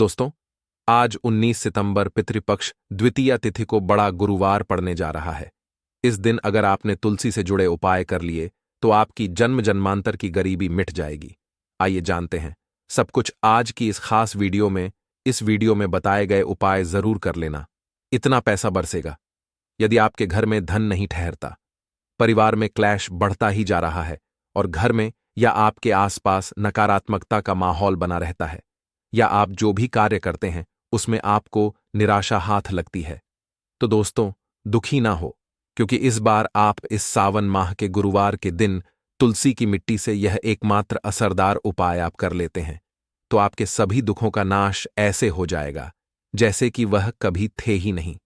दोस्तों, आज 19 सितंबर पितृपक्ष द्वितीया तिथि को बड़ा गुरुवार पड़ने जा रहा है। इस दिन अगर आपने तुलसी से जुड़े उपाय कर लिए तो आपकी जन्म जन्मांतर की गरीबी मिट जाएगी। आइए जानते हैं सब कुछ आज की इस खास वीडियो में। इस वीडियो में बताए गए उपाय जरूर कर लेना, इतना पैसा बरसेगा। यदि आपके घर में धन नहीं ठहरता, परिवार में क्लैश बढ़ता ही जा रहा है और घर में या आपके आसपास नकारात्मकता का माहौल बना रहता है, या आप जो भी कार्य करते हैं उसमें आपको निराशा हाथ लगती है, तो दोस्तों दुखी ना हो, क्योंकि इस बार आप इस सावन माह के गुरुवार के दिन तुलसी की मिट्टी से यह एकमात्र असरदार उपाय आप कर लेते हैं तो आपके सभी दुखों का नाश ऐसे हो जाएगा जैसे कि वह कभी थे ही नहीं।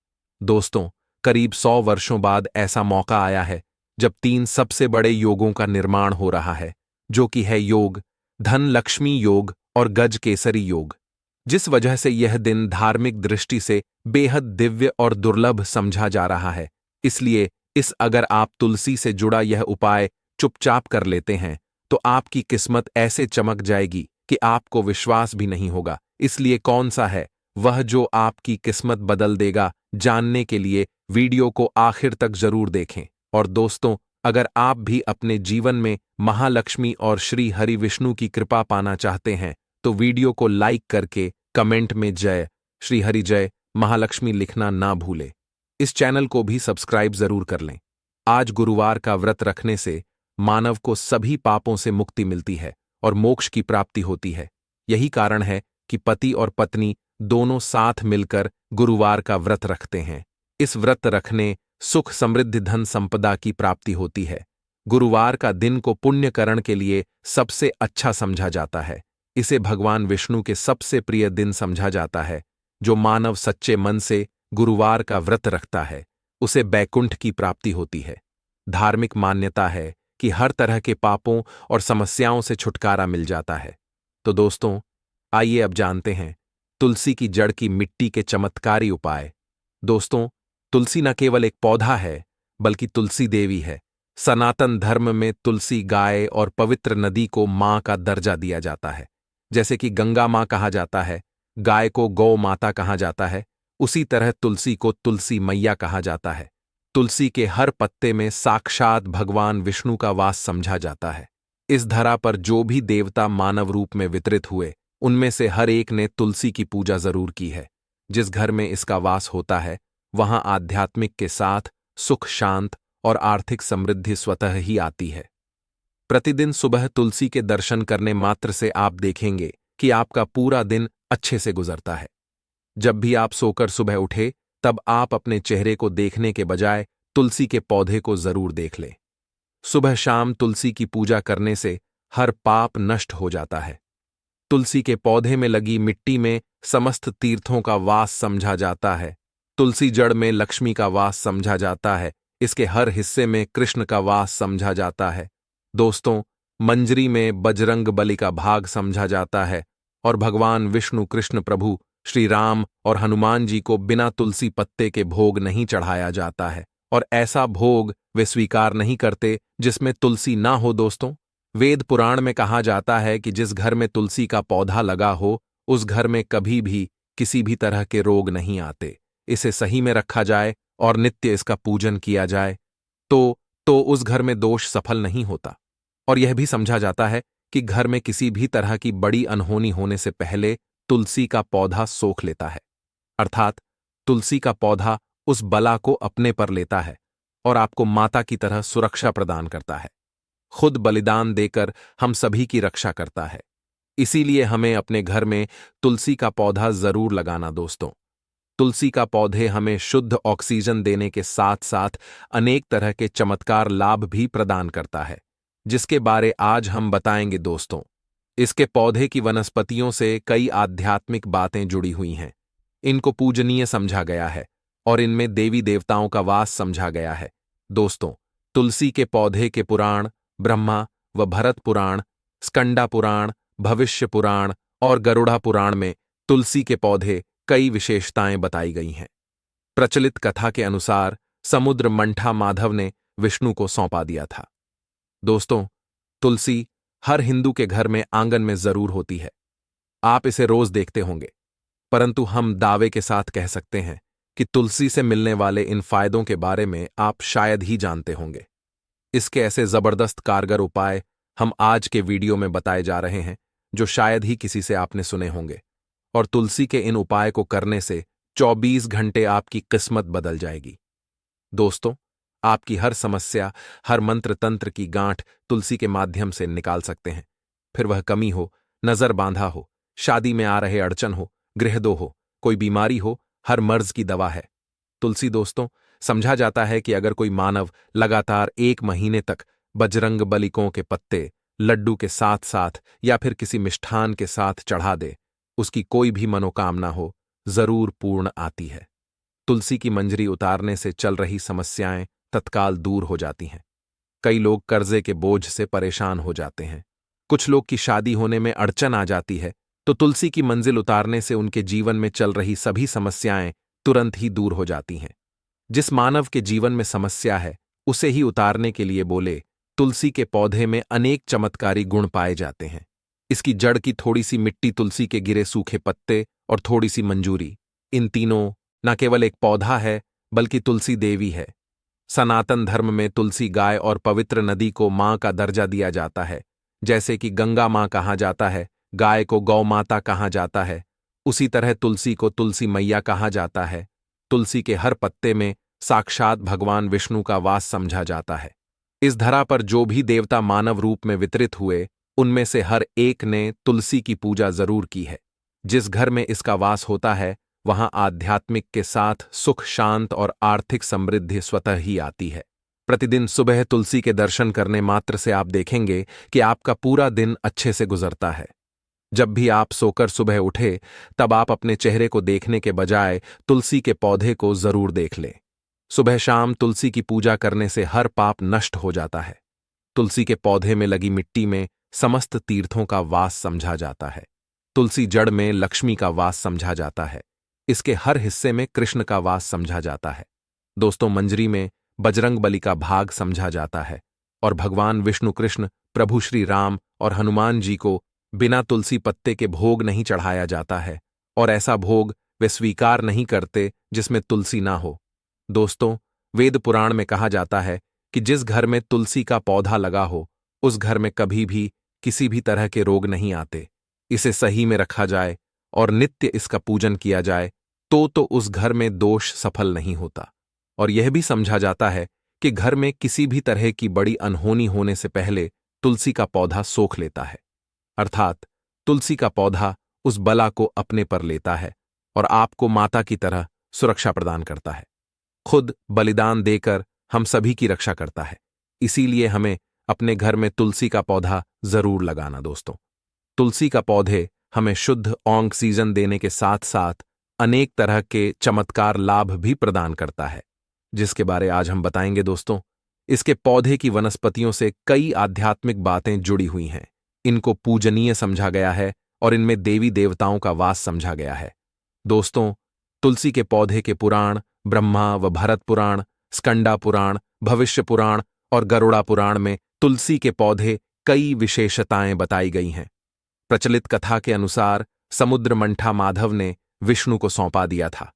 दोस्तों, करीब 100 वर्षों बाद ऐसा मौका आया है जब 3 सबसे बड़े योगों का निर्माण हो रहा है, जो कि है योग, धन लक्ष्मी योग और गज केसरी योग। जिस वजह से यह दिन धार्मिक दृष्टि से बेहद दिव्य और दुर्लभ समझा जा रहा है, इसलिए अगर आप तुलसी से जुड़ा यह उपाय चुपचाप कर लेते हैं तो आपकी किस्मत ऐसे चमक जाएगी कि आपको विश्वास भी नहीं होगा। इसलिए कौन सा है वह जो आपकी किस्मत बदल देगा, जानने के लिए वीडियो को आखिर तक जरूर देखें। और दोस्तों, अगर आप भी अपने जीवन में महालक्ष्मी और श्री हरि विष्णु की कृपा पाना चाहते हैं तो वीडियो को लाइक करके कमेंट में जय श्री हरि जय महालक्ष्मी लिखना ना भूलें। इस चैनल को भी सब्सक्राइब जरूर कर लें। आज गुरुवार का व्रत रखने से मानव को सभी पापों से मुक्ति मिलती है और मोक्ष की प्राप्ति होती है। यही कारण है कि पति और पत्नी दोनों साथ मिलकर गुरुवार का व्रत रखते हैं। इस व्रत रखने सुख समृद्धि धन संपदा की प्राप्ति होती है। गुरुवार का दिन को पुण्यकरण के लिए सबसे अच्छा समझा जाता है। इसे भगवान विष्णु के सबसे प्रिय दिन समझा जाता है। जो मानव सच्चे मन से गुरुवार का व्रत रखता है उसे बैकुंठ की प्राप्ति होती है। धार्मिक मान्यता है कि हर तरह के पापों और समस्याओं से छुटकारा मिल जाता है। तो दोस्तों, आइए अब जानते हैं तुलसी की जड़ की मिट्टी के चमत्कारी उपाय। दोस्तों, तुलसी न केवल एक पौधा है बल्कि तुलसी देवी है। सनातन धर्म में तुलसी गाय और पवित्र नदी को मां का दर्जा दिया जाता है। जैसे कि गंगा मां कहा जाता है, गाय को गौ माता कहा जाता है, उसी तरह तुलसी को तुलसी मैया कहा जाता है। तुलसी के हर पत्ते में साक्षात भगवान विष्णु का वास समझा जाता है। इस धरा पर जो भी देवता मानव रूप में वितरित हुए, उनमें से हर एक ने तुलसी की पूजा जरूर की है। जिस घर में इसका वास होता है वहां आध्यात्मिक के साथ सुख शांत और आर्थिक समृद्धि स्वतः ही आती है। प्रतिदिन सुबह तुलसी के दर्शन करने मात्र से आप देखेंगे कि आपका पूरा दिन अच्छे से गुजरता है। जब भी आप सोकर सुबह उठे तब आप अपने चेहरे को देखने के बजाय तुलसी के पौधे को जरूर देख लें। सुबह शाम तुलसी की पूजा करने से हर पाप नष्ट हो जाता है। तुलसी के पौधे में लगी मिट्टी में समस्त तीर्थों का वास समझा जाता है। तुलसी जड़ में लक्ष्मी का वास समझा जाता है। इसके हर हिस्से में कृष्ण का वास समझा जाता है। दोस्तों, मंजरी में बजरंग बली का भाग समझा जाता है और भगवान विष्णु कृष्ण प्रभु श्री राम और हनुमान जी को बिना तुलसी पत्ते के भोग नहीं चढ़ाया जाता है, और ऐसा भोग वे स्वीकार नहीं करते जिसमें तुलसी ना हो। दोस्तों, वेद पुराण में कहा जाता है कि जिस घर में तुलसी का पौधा लगा हो उस घर में कभी भी किसी भी तरह के रोग नहीं आते। इसे सही में रखा जाए और नित्य इसका पूजन किया जाए तो उस घर में दोष सफल नहीं होता। और यह भी समझा जाता है कि घर में किसी भी तरह की बड़ी अनहोनी होने से पहले तुलसी का पौधा सोख लेता है, अर्थात तुलसी का पौधा उस बला को अपने पर लेता है और आपको माता की तरह सुरक्षा प्रदान करता है। खुद बलिदान देकर हम सभी की रक्षा करता है। इसीलिए हमें अपने घर में तुलसी का पौधा जरूर लगाना। दोस्तों, तुलसी का पौधे हमें शुद्ध ऑक्सीजन देने के साथ साथ अनेक तरह के चमत्कार लाभ भी प्रदान करता है, जिसके बारे आज हम बताएंगे। दोस्तों, इसके पौधे की वनस्पतियों से कई आध्यात्मिक बातें जुड़ी हुई हैं। इनको पूजनीय समझा गया है और इनमें देवी देवताओं का वास समझा गया है। दोस्तों, तुलसी के पौधे के पुराण ब्रह्मा व भरत पुराण, स्कंदा पुराण, भविष्य पुराण और गरुड़ा पुराण में तुलसी के पौधे कई विशेषताएं बताई गई हैं। प्रचलित कथा के अनुसार समुद्र मंठा माधव ने विष्णु को सौंपा दिया था। दोस्तों, तुलसी हर हिंदू के घर में आंगन में जरूर होती है। आप इसे रोज देखते होंगे। परंतु हम दावे के साथ कह सकते हैं कि तुलसी से मिलने वाले इन फायदों के बारे में आप शायद ही जानते होंगे। इसके ऐसे जबरदस्त कारगर उपाय हम आज के वीडियो में बताए जा रहे हैं जो शायद ही किसी से आपने सुने होंगे। और तुलसी के इन उपाय को करने से 24 घंटे आपकी किस्मत बदल जाएगी। दोस्तों, आपकी हर समस्या, हर मंत्र तंत्र की गांठ तुलसी के माध्यम से निकाल सकते हैं। फिर वह कमी हो, नजर बांधा हो, शादी में आ रहे अड़चन हो, गृहदोह हो, कोई बीमारी हो, हर मर्ज की दवा है तुलसी। दोस्तों, समझा जाता है कि अगर कोई मानव लगातार 1 महीने तक बजरंग बलिकों के पत्ते लड्डू के साथ साथ या फिर किसी मिष्ठान के साथ चढ़ा दे, उसकी कोई भी मनोकामना हो जरूर पूर्ण आती है। तुलसी की मंजरी उतारने से चल रही समस्याएं तत्काल दूर हो जाती हैं। कई लोग कर्जे के बोझ से परेशान हो जाते हैं। कुछ लोग की शादी होने में अड़चन आ जाती है, तो तुलसी की मंजिल उतारने से उनके जीवन में चल रही सभी समस्याएं तुरंत ही दूर हो जाती हैं। जिस मानव के जीवन में समस्या है, उसे ही उतारने के लिए बोले तुलसी के पौधे में अनेक चमत्कारी गुण पाए जाते हैं। इसकी जड़ की थोड़ी सी मिट्टी, तुलसी के गिरे सूखे पत्ते और थोड़ी सी मंजूरी, इन तीनों न केवल एक पौधा है बल्कि तुलसी देवी है। सनातन धर्म में तुलसी गाय और पवित्र नदी को मां का दर्जा दिया जाता है। जैसे कि गंगा मां कहा जाता है, गाय को गौ माता कहा जाता है, उसी तरह तुलसी को तुलसी मैया कहा जाता है। तुलसी के हर पत्ते में साक्षात भगवान विष्णु का वास समझा जाता है। इस धरा पर जो भी देवता मानव रूप में वितरित हुए, उनमें से हर एक ने तुलसी की पूजा जरूर की है। जिस घर में इसका वास होता है, वहां आध्यात्मिक के साथ सुख, शांत और आर्थिक समृद्धि स्वतः ही आती है। प्रतिदिन सुबह तुलसी के दर्शन करने मात्र से आप देखेंगे कि आपका पूरा दिन अच्छे से गुजरता है। जब भी आप सोकर सुबह उठे, तब आप अपने चेहरे को देखने के बजाय तुलसी के पौधे को जरूर देख लें। सुबह शाम तुलसी की पूजा करने से हर पाप नष्ट हो जाता है। तुलसी के पौधे में लगी मिट्टी में समस्त तीर्थों का वास समझा जाता है। तुलसी जड़ में लक्ष्मी का वास समझा जाता है। इसके हर हिस्से में कृष्ण का वास समझा जाता है। दोस्तों, मंजरी में बजरंग बली का भाग समझा जाता है और भगवान विष्णु, कृष्ण, प्रभु श्री राम और हनुमान जी को बिना तुलसी पत्ते के भोग नहीं चढ़ाया जाता है, और ऐसा भोग वे स्वीकार नहीं करते जिसमें तुलसी ना हो। दोस्तों, वेद पुराण में कहा जाता है कि जिस घर में तुलसी का पौधा लगा हो, उस घर में कभी भी किसी भी तरह के रोग नहीं आते। इसे सही में रखा जाए और नित्य इसका पूजन किया जाए तो उस घर में दोष सफल नहीं होता। और यह भी समझा जाता है कि घर में किसी भी तरह की बड़ी अनहोनी होने से पहले तुलसी का पौधा सोख लेता है, अर्थात तुलसी का पौधा उस बला को अपने पर लेता है और आपको माता की तरह सुरक्षा प्रदान करता है। खुद बलिदान देकर हम सभी की रक्षा करता है। इसीलिए हमें अपने घर में तुलसी का पौधा जरूर लगाना। दोस्तों, तुलसी का पौधे हमें शुद्ध ऑक्सीजन देने के साथ साथ अनेक तरह के चमत्कार लाभ भी प्रदान करता है, जिसके बारे आज हम बताएंगे। दोस्तों, इसके पौधे की वनस्पतियों से कई आध्यात्मिक बातें जुड़ी हुई हैं। इनको पूजनीय समझा गया है और इनमें देवी देवताओं का वास समझा गया है। दोस्तों, तुलसी के पौधे के पुराण ब्रह्मा व भरत पुराण, स्कंदा पुराण, भविष्य पुराण और गरुड़ा पुराण में तुलसी के पौधे कई विशेषताएं बताई गई हैं। प्रचलित कथा के अनुसार समुद्र मंठा माधव ने विष्णु को सौंपा दिया था।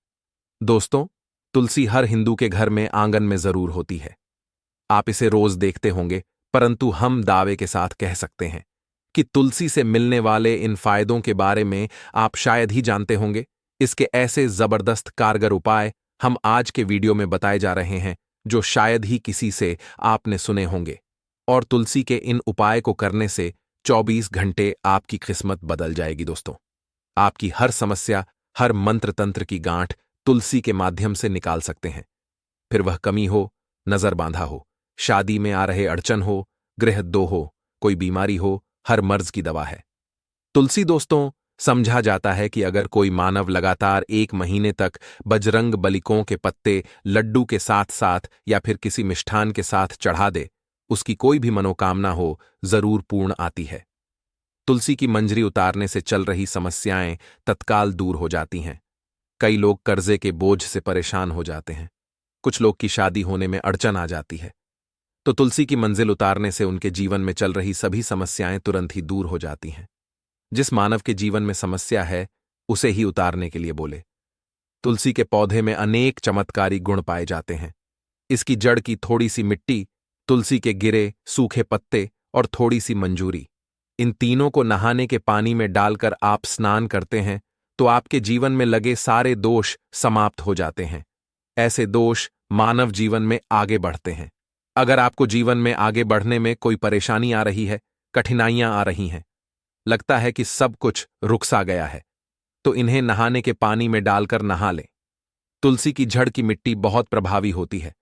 दोस्तों, तुलसी हर हिंदू के घर में आंगन में जरूर होती है। आप इसे रोज देखते होंगे, परंतु हम दावे के साथ कह सकते हैं कि तुलसी से मिलने वाले इन फायदों के बारे में आप शायद ही जानते होंगे। इसके ऐसे जबरदस्त कारगर उपाय हम आज के वीडियो में बताए जा रहे हैं जो शायद ही किसी से आपने सुने होंगे। और तुलसी के इन उपाय को करने से 24 घंटे आपकी किस्मत बदल जाएगी। दोस्तों, आपकी हर समस्या, हर मंत्र तंत्र की गांठ तुलसी के माध्यम से निकाल सकते हैं। फिर वह कमी हो, नजर बांधा हो, शादी में आ रहे अड़चन हो, गृहदोह हो, कोई बीमारी हो, हर मर्ज की दवा है तुलसी। दोस्तों, समझा जाता है कि अगर कोई मानव लगातार 1 महीने तक बजरंग बलिकों के पत्ते लड्डू के साथ साथ या फिर किसी मिष्ठान के साथ चढ़ा दे, उसकी कोई भी मनोकामना हो जरूर पूर्ण आती है। तुलसी की मंजरी उतारने से चल रही समस्याएं तत्काल दूर हो जाती हैं। कई लोग कर्जे के बोझ से परेशान हो जाते हैं। कुछ लोग की शादी होने में अड़चन आ जाती है, तो तुलसी की मंजिल उतारने से उनके जीवन में चल रही सभी समस्याएं तुरंत ही दूर हो जाती हैं। जिस मानव के जीवन में समस्या है, उसे ही उतारने के लिए बोले। तुलसी के पौधे में अनेक चमत्कारी गुण पाए जाते हैं। इसकी जड़ की थोड़ी सी मिट्टी, तुलसी के गिरे सूखे पत्ते और थोड़ी सी मंजूरी, इन तीनों को नहाने के पानी में डालकर आप स्नान करते हैं तो आपके जीवन में लगे सारे दोष समाप्त हो जाते हैं। ऐसे दोष मानव जीवन में आगे बढ़ते हैं। अगर आपको जीवन में आगे बढ़ने में कोई परेशानी आ रही है, कठिनाइयां आ रही हैं, लगता है कि सब कुछ रुक सा गया है, तो इन्हें नहाने के पानी में डालकर नहा लें। तुलसी की जड़ की मिट्टी बहुत प्रभावी होती है।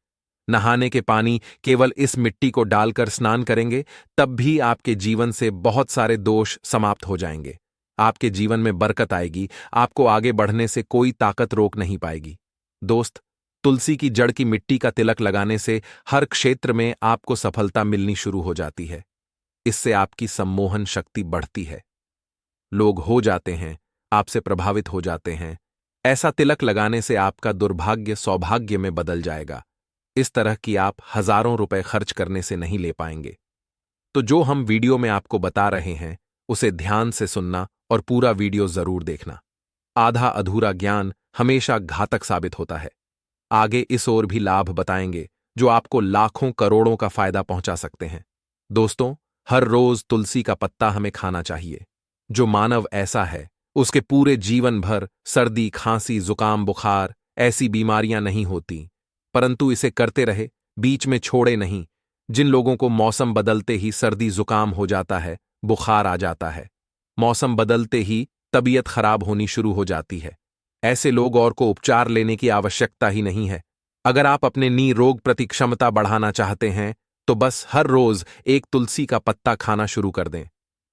नहाने के पानी केवल इस मिट्टी को डालकर स्नान करेंगे तब भी आपके जीवन से बहुत सारे दोष समाप्त हो जाएंगे। आपके जीवन में बरकत आएगी, आपको आगे बढ़ने से कोई ताकत रोक नहीं पाएगी। दोस्त, तुलसी की जड़ की मिट्टी का तिलक लगाने से हर क्षेत्र में आपको सफलता मिलनी शुरू हो जाती है। इससे आपकी सम्मोहन शक्ति बढ़ती है। लोग हो जाते हैं, आपसे प्रभावित हो जाते हैं। ऐसा तिलक लगाने से आपका दुर्भाग्य सौभाग्य में बदल जाएगा। इस तरह की आप हजारों रुपए खर्च करने से नहीं ले पाएंगे। तो जो हम वीडियो में आपको बता रहे हैं उसे ध्यान से सुनना और पूरा वीडियो जरूर देखना। आधा अधूरा ज्ञान हमेशा घातक साबित होता है। आगे इस ओर भी लाभ बताएंगे जो आपको लाखों करोड़ों का फायदा पहुंचा सकते हैं। दोस्तों, हर रोज तुलसी का पत्ता हमें खाना चाहिए। जो मानव ऐसा है उसके पूरे जीवन भर सर्दी, खांसी, जुकाम, बुखार ऐसी बीमारियां नहीं होती, परंतु इसे करते रहे, बीच में छोड़े नहीं। जिन लोगों को मौसम बदलते ही सर्दी जुकाम हो जाता है, बुखार आ जाता है, मौसम बदलते ही तबीयत खराब होनी शुरू हो जाती है, ऐसे लोग और को उपचार लेने की आवश्यकता ही नहीं है। अगर आप अपने रोग प्रति क्षमता बढ़ाना चाहते हैं तो बस हर रोज एक तुलसी का पत्ता खाना शुरू कर दें।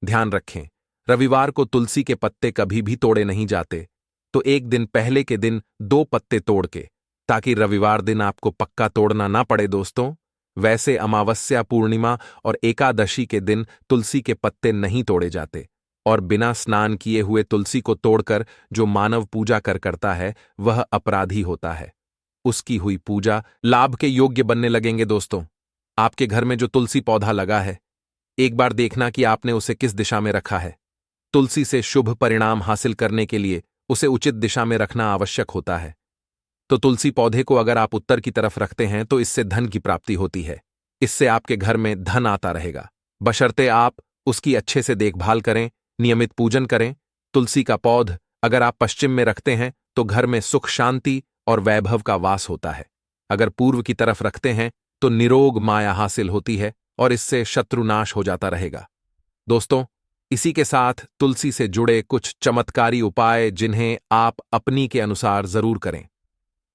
ध्यान रखें, रविवार को तुलसी के पत्ते कभी भी तोड़े नहीं जाते, तो एक दिन पहले के दिन 2 पत्ते तोड़ के, ताकि रविवार दिन आपको पक्का तोड़ना ना पड़े। दोस्तों, वैसे अमावस्या, पूर्णिमा और एकादशी के दिन तुलसी के पत्ते नहीं तोड़े जाते, और बिना स्नान किए हुए तुलसी को तोड़कर जो मानव पूजा करता है वह अपराधी होता है। उसकी हुई पूजा लाभ के योग्य बनने लगेंगे। दोस्तों, आपके घर में जो तुलसी पौधा लगा है, एक बार देखना कि आपने उसे किस दिशा में रखा है। तुलसी से शुभ परिणाम हासिल करने के लिए उसे उचित दिशा में रखना आवश्यक होता है। तो तुलसी पौधे को अगर आप उत्तर की तरफ रखते हैं तो इससे धन की प्राप्ति होती है। इससे आपके घर में धन आता रहेगा, बशर्ते आप उसकी अच्छे से देखभाल करें, नियमित पूजन करें। तुलसी का पौध अगर आप पश्चिम में रखते हैं तो घर में सुख, शांति और वैभव का वास होता है। अगर पूर्व की तरफ रखते हैं तो निरोग माया हासिल होती है और इससे शत्रुनाश हो जाता रहेगा। दोस्तों, इसी के साथ तुलसी से जुड़े कुछ चमत्कारी उपाय जिन्हें आप अपनी के अनुसार जरूर करें।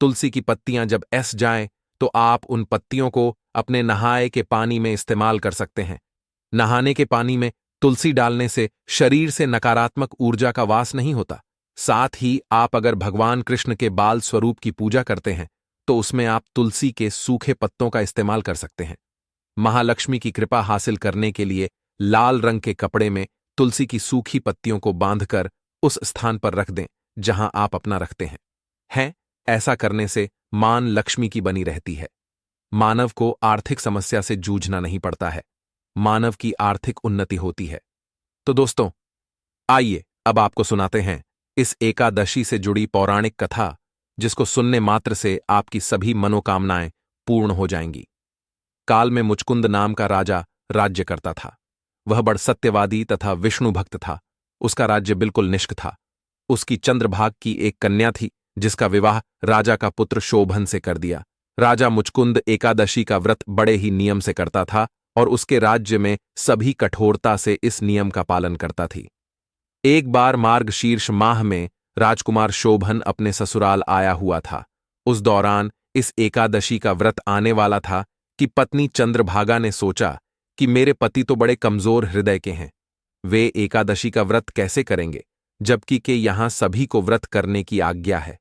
तुलसी की पत्तियां जब ऐस जाएं तो आप उन पत्तियों को अपने नहाए के पानी में इस्तेमाल कर सकते हैं। नहाने के पानी में तुलसी डालने से शरीर से नकारात्मक ऊर्जा का वास नहीं होता। साथ ही आप अगर भगवान कृष्ण के बाल स्वरूप की पूजा करते हैं तो उसमें आप तुलसी के सूखे पत्तों का इस्तेमाल कर सकते हैं। महालक्ष्मी की कृपा हासिल करने के लिए लाल रंग के कपड़े में तुलसी की सूखी पत्तियों को बांधकर उस स्थान पर रख दें जहां आप अपना रखते हैं। ऐसा करने से मान लक्ष्मी की बनी रहती है। मानव को आर्थिक समस्या से जूझना नहीं पड़ता है, मानव की आर्थिक उन्नति होती है। तो दोस्तों, आइए अब आपको सुनाते हैं इस एकादशी से जुड़ी पौराणिक कथा, जिसको सुनने मात्र से आपकी सभी मनोकामनाएं पूर्ण हो जाएंगी। काल में मुचकुंद नाम का राजा राज्य करता था। वह बड़ सत्यवादी तथा विष्णु भक्त था। उसका राज्य बिल्कुल निष्क था। उसकी चंद्रभाग की एक कन्या थी जिसका विवाह राजा का पुत्र शोभन से कर दिया। राजा मुचकुंद एकादशी का व्रत बड़े ही नियम से करता था और उसके राज्य में सभी कठोरता से इस नियम का पालन करता थी। एक बार मार्गशीर्ष माह में राजकुमार शोभन अपने ससुराल आया हुआ था। उस दौरान इस एकादशी का व्रत आने वाला था कि पत्नी चंद्रभागा ने सोचा कि मेरे पति तो बड़े कमजोर हृदय के हैं, वे एकादशी का व्रत कैसे करेंगे, जबकि के यहां सभी को व्रत करने की आज्ञा है।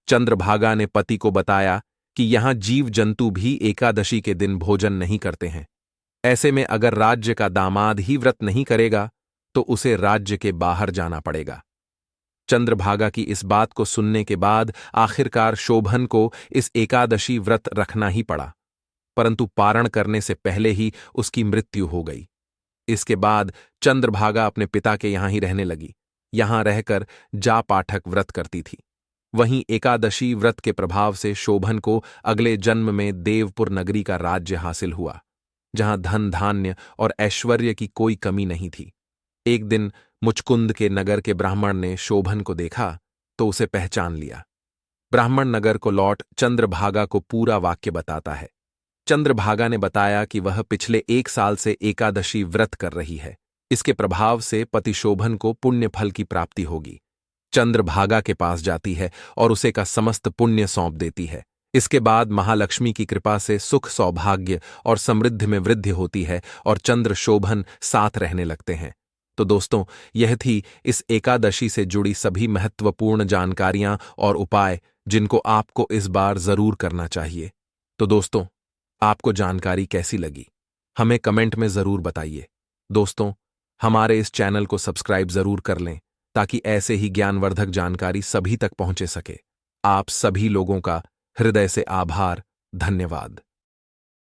चंद्रभागा ने पति को बताया कि यहां जीव जंतु भी एकादशी के दिन भोजन नहीं करते हैं। ऐसे में अगर राज्य का दामाद ही व्रत नहीं करेगा तो उसे राज्य के बाहर जाना पड़ेगा। चंद्रभागा की इस बात को सुनने के बाद आखिरकार शोभन को इस एकादशी व्रत रखना ही पड़ा, परंतु पारण करने से पहले ही उसकी मृत्यु हो गई। इसके बाद चंद्रभागा अपने पिता के यहां ही रहने लगी। यहां रहकर जा पाठक व्रत करती थी। वहीं एकादशी व्रत के प्रभाव से शोभन को अगले जन्म में देवपुर नगरी का राज्य हासिल हुआ, जहां धन धान्य और ऐश्वर्य की कोई कमी नहीं थी। एक दिन मुचकुंद के नगर के ब्राह्मण ने शोभन को देखा तो उसे पहचान लिया। ब्राह्मण नगर को लौट चंद्रभागा को पूरा वाक्य बताता है। चंद्रभागा ने बताया कि वह पिछले 1 साल से एकादशी व्रत कर रही है। इसके प्रभाव से पति शोभन को पुण्य फल की प्राप्ति होगी। चंद्रभागा के पास जाती है और उसे का समस्त पुण्य सौंप देती है। इसके बाद महालक्ष्मी की कृपा से सुख सौभाग्य और समृद्धि में वृद्धि होती है और चंद्र शोभन साथ रहने लगते हैं। तो दोस्तों, यह थी इस एकादशी से जुड़ी सभी महत्वपूर्ण जानकारियां और उपाय जिनको आपको इस बार जरूर करना चाहिए। तो दोस्तों, आपको जानकारी कैसी लगी हमें कमेंट में जरूर बताइए। दोस्तों, हमारे इस चैनल को सब्सक्राइब जरूर कर लें ताकि ऐसे ही ज्ञानवर्धक जानकारी सभी तक पहुंचे सके। आप सभी लोगों का हृदय से आभार, धन्यवाद।